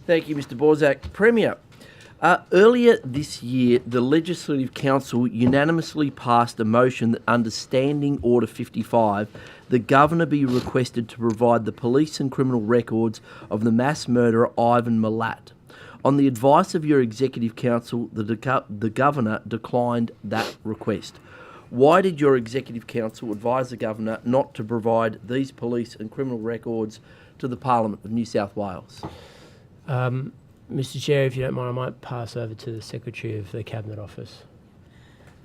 Thank you, Mr Borzak. Premier, earlier this year, the Legislative Council unanimously passed a motion that under Standing Order 55, the Governor be requested to provide the police and criminal records of the mass murderer Ivan Milat. On the advice of your Executive Council, the Governor declined that request. Why did your Executive Council advise the Governor not to provide these police and criminal records to the Parliament of New South Wales? Mr Chair, if you don't mind, I might pass over to the Secretary of the Cabinet Office.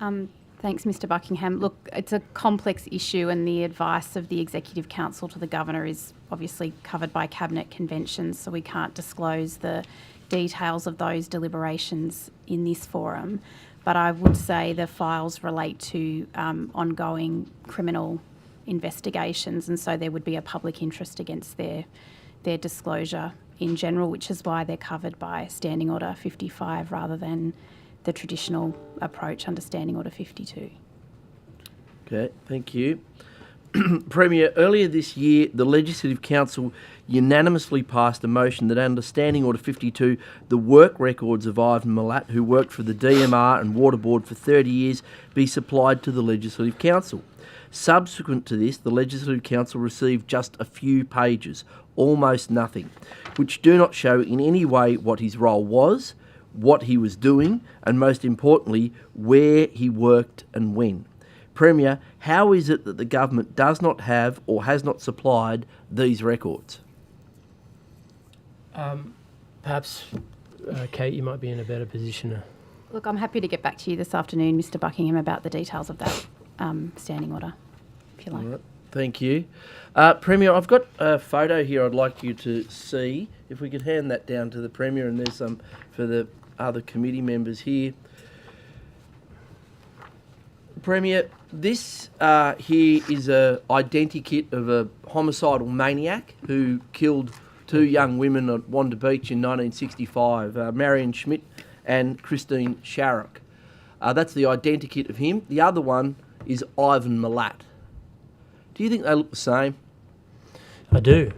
Thanks, Mr Buckingham. Look, it's a complex issue and the advice of the Executive Council to the Governor is obviously covered by Cabinet conventions, so we can't disclose the details of those deliberations in this forum. But I would say the files relate to ongoing criminal investigations, and so there would be a public interest against their disclosure in general, which is why they're covered by Standing Order 55 rather than the traditional approach under Standing Order 52. Okay, thank you. Premier, earlier this year, the Legislative Council unanimously passed a motion that under Standing Order 52, the work records of Ivan Milat, who worked for the DMR and Water Board for 30 years, be supplied to the Legislative Council. Subsequent to this, the Legislative Council received just a few pages, almost nothing, which do not show in any way what his role was, what he was doing, and most importantly, where he worked and when. Premier, how is it that the government does not have or has not supplied these records? Perhaps, Kate, you might be in a better position to... Look, I'm happy to get back to you this afternoon, Mr Buckingham, about the details of that standing order, if you like. All right, thank you. Premier, I've got a photo here I'd like you to see. If we could hand that down to the Premier, and there's some for the other committee members here. Premier, this here is a identikit of a homicidal maniac who killed two young women at Wanda Beach in 1965, Marion Schmidt and Christine Sharrock. That's the identikit of him. The other one is Ivan Milat. Do you think they look the same? I do.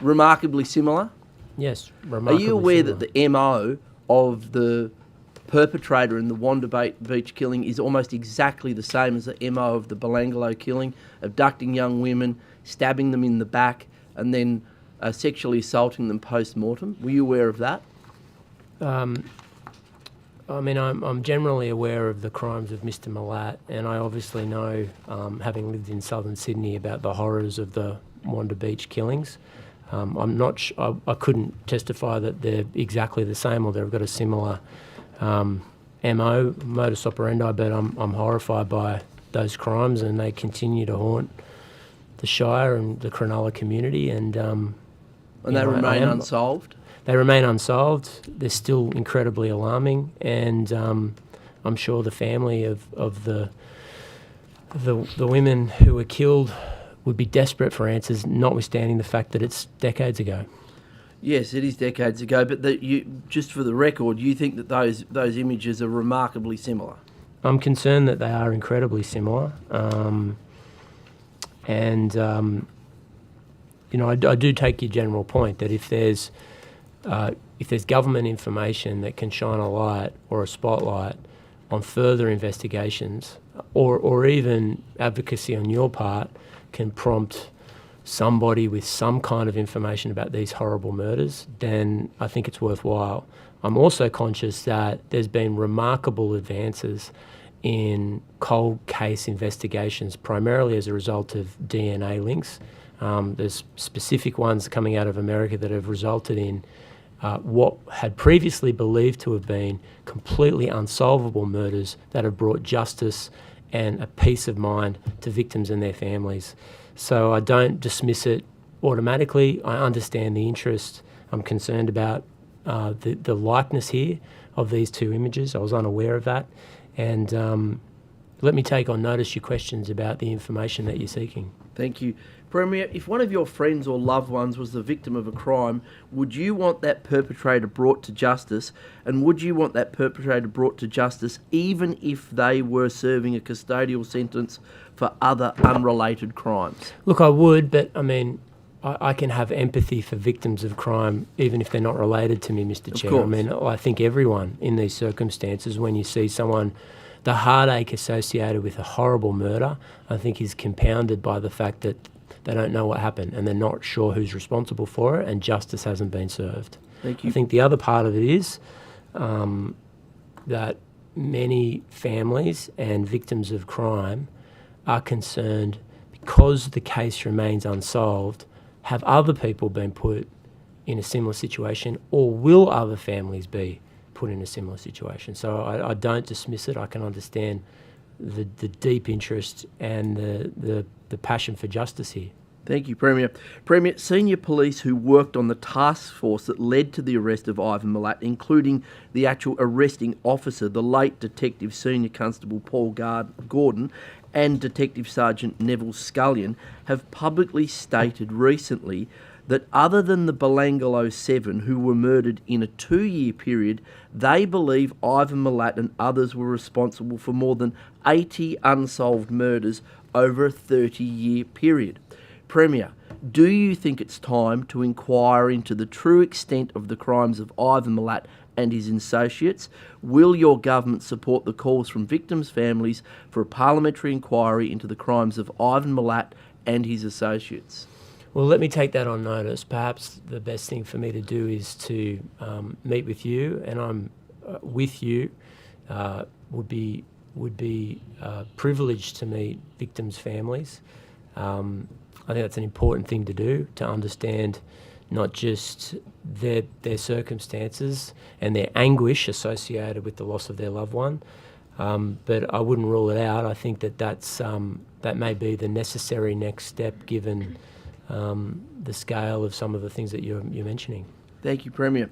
Remarkably similar? Yes, remarkably Are you aware similar. that the MO of the perpetrator in the Wanda Beach killing is almost exactly the same as the MO of the Belangolo killing, abducting young women, stabbing them in the back, and then sexually assaulting them post-mortem? Were you aware of that? I mean, I'm generally aware of the crimes of Mr Milat, and I obviously know, having lived in southern Sydney, about the horrors of the Wanda Beach killings. I'm not I couldn't testify that they're exactly the same or they've got a similar MO, modus operandi, but I'm horrified by those crimes, and they continue to haunt the Shire and the Cronulla community, and They remain unsolved? They remain unsolved. They're still incredibly alarming, and I'm sure the family of the women who were killed would be desperate for answers, notwithstanding the fact that it's decades ago. Yes, it is decades ago, but just for the record, you think that those images are remarkably similar? I'm concerned that they are incredibly similar, I do take your general point that if there's government information that can shine a light or a spotlight on further investigations, or even advocacy on your part can prompt somebody with some kind of information about these horrible murders, then I think it's worthwhile. I'm also conscious that there's been remarkable advances in cold case investigations, primarily as a result of DNA links. There's specific ones coming out of America that have resulted in what had previously believed to have been completely unsolvable murders that have brought justice and a peace of mind to victims and their families. So I don't dismiss it automatically. I understand the interest. I'm concerned about the likeness here of these two images. I was unaware of that. And let me take on notice your questions about the information that you're seeking. Thank you. Premier, if one of your friends or loved ones was the victim of a crime, would you want that perpetrator brought to justice? And would you want that perpetrator brought to justice even if they were serving a custodial sentence for other unrelated crimes? Look, I would, but I mean, I can have empathy for victims of crime, even if they're not related to me, Mr. Chair. course. I mean, I think everyone in these circumstances, when you see someone, the heartache associated with a horrible murder, I think is compounded by the fact that they don't know what happened and they're not sure who's responsible for it, and justice hasn't been served. Thank you. I think the other part of it is that many families and victims of crime are concerned, because the case remains unsolved, have other people been put in a similar situation, or will other families be put in a similar situation? So I don't dismiss it. I can understand the deep interest and the passion for justice here. Thank you, Premier. Premier, senior police who worked on the task force that led to the arrest of Ivan Milat, including the actual arresting officer, the late Detective Senior Constable Paul Gordon, and Detective Sergeant Neville Scullion, have publicly stated recently that other than the Belangolo 7 who were murdered in a 2-year period, they believe Ivan Milat and others were responsible for more than 80 unsolved murders over a 30-year period. Premier, do you think it's time to inquire into the true extent of the crimes of Ivan Milat and his associates? Will your government support the calls from victims' families for a parliamentary inquiry into the crimes of Ivan Milat and his associates? Well, let me take that on notice. Perhaps the best thing for me to do is to meet with you, and I'm with you. Would be privileged to meet victims' families. I think that's an important thing to do, to understand not just their circumstances and their anguish associated with the loss of their loved one, but I wouldn't rule it out. I think that may be the necessary next step, given the scale of some of the things that you're mentioning. Thank you, Premier.